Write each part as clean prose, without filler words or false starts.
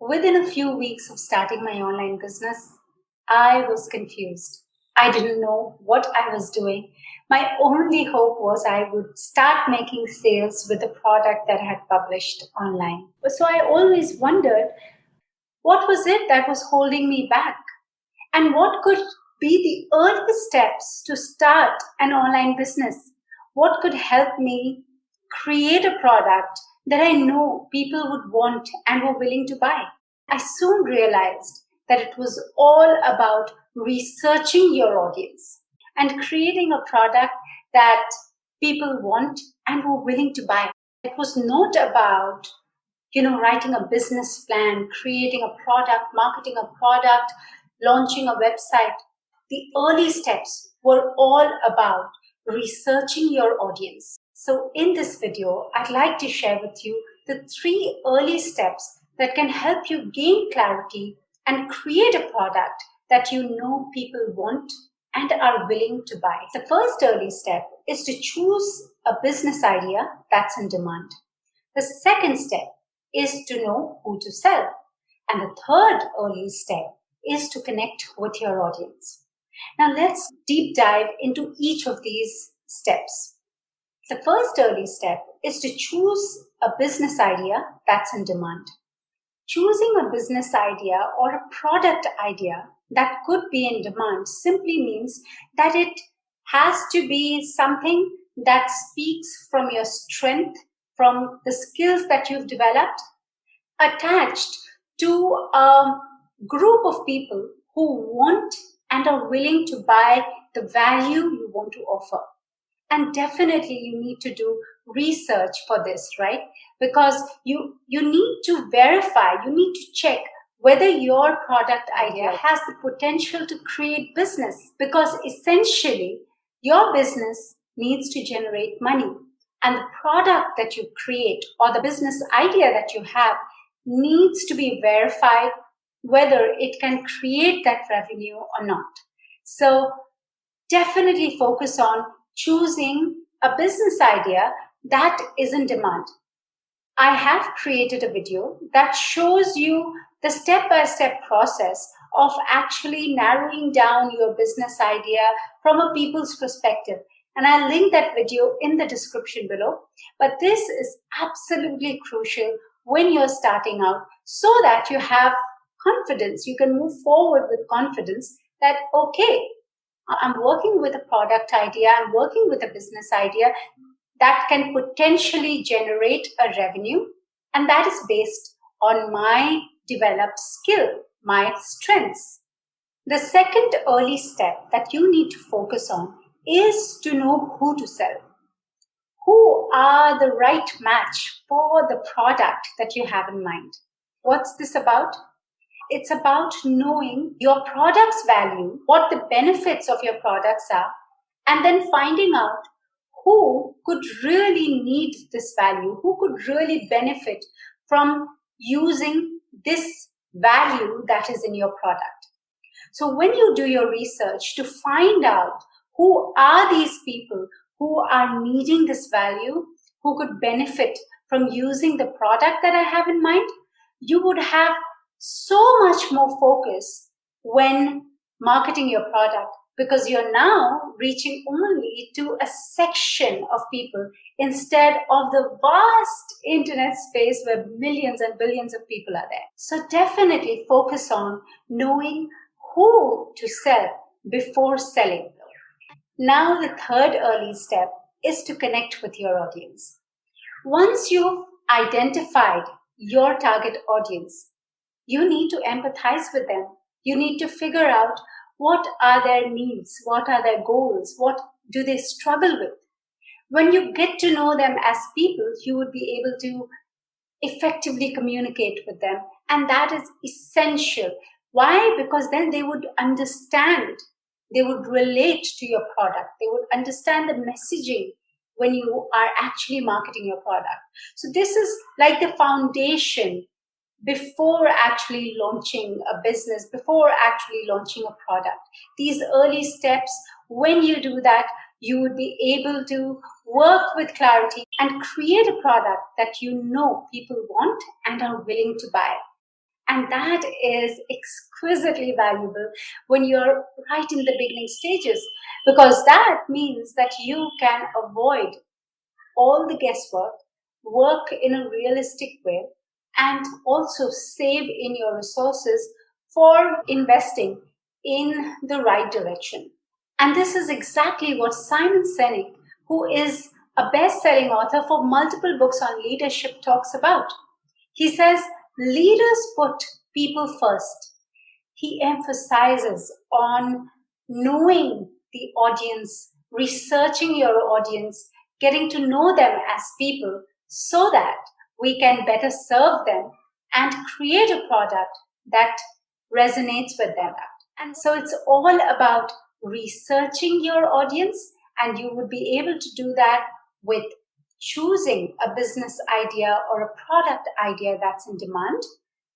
Within a few weeks of starting my online business, I was confused. I didn't know what I was doing. My only hope was I would start making sales with the product that I had published online. So I always wondered what was it that was holding me back? And what could be the early steps to start an online business? What could help me create a product that I know people would want and were willing to buy? I soon realized that it was all about researching your audience and creating a product that people want and were willing to buy. It was not about writing a business plan, creating a product, marketing a product, launching a website. The early steps were all about researching your audience. So in this video, I'd like to share with you the 3 early steps that can help you gain clarity and create a product that you know people want and are willing to buy. The first early step is to choose a business idea that's in demand. The second step is to know who to sell. And the third early step is to connect with your audience. Now let's deep dive into each of these steps. The first early step is to choose a business idea that's in demand. Choosing a business idea or a product idea that could be in demand simply means that it has to be something that speaks from your strength, from the skills that you've developed, attached to a group of people who want and are willing to buy the value you want to offer. And definitely you need to do research for this, right? Because you need to verify, you need to check whether your product idea has the potential to create business, because essentially your business needs to generate money, and the product that you create or the business idea that you have needs to be verified whether it can create that revenue or not. So definitely focus on choosing a business idea that is in demand. I have created a video that shows you the step-by-step process of actually narrowing down your business idea from a people's perspective. And I'll link that video in the description below. But this is absolutely crucial when you're starting out so that you have confidence. You can move forward with confidence that, okay, I'm working with a product idea, I'm working with a business idea that can potentially generate a revenue, and that is based on my developed skill, my strengths. The second early step that you need to focus on is to know who to sell. Who are the right match for the product that you have in mind? What's this about? It's about knowing your product's value, what the benefits of your products are, and then finding out who could really need this value, who could really benefit from using this value that is in your product. So when you do your research to find out who are these people who are needing this value, who could benefit from using the product that I have in mind, you would have so much more focus when marketing your product, because you're now reaching only to a section of people instead of the vast internet space where millions and billions of people are there. So definitely focus on knowing who to sell before selling. Now the third early step is to connect with your audience. Once you've identified your target audience, you need to empathize with them. You need to figure out what are their needs, what are their goals, what do they struggle with. When you get to know them as people, you would be able to effectively communicate with them. And that is essential. Why? Because then they would understand, they would relate to your product, they would understand the messaging when you are actually marketing your product. So this is like the foundation before actually launching a business, before actually launching a product. These early steps, when you do that, you would be able to work with clarity and create a product that you know people want and are willing to buy. And that is exquisitely valuable when you're right in the beginning stages, because that means that you can avoid all the guesswork, work in a realistic way, and also save in your resources for investing in the right direction. And this is exactly what Simon Sinek, who is a best selling author for multiple books on leadership, talks about. He says leaders put people first. He emphasizes on knowing the audience, researching your audience, getting to know them as people so that we can better serve them and create a product that resonates with them. And so it's all about researching your audience, and you would be able to do that with choosing a business idea or a product idea that's in demand,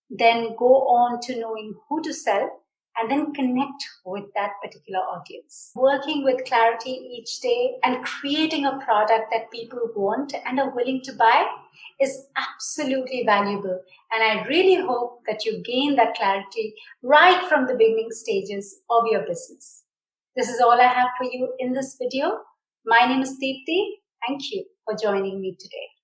then go on to knowing who to sell, and then connect with that particular audience. Working with clarity each day and creating a product that people want and are willing to buy is absolutely valuable. And I really hope that you gain that clarity right from the beginning stages of your business. This is all I have for you in this video. My name is Deepti. Thank you for joining me today.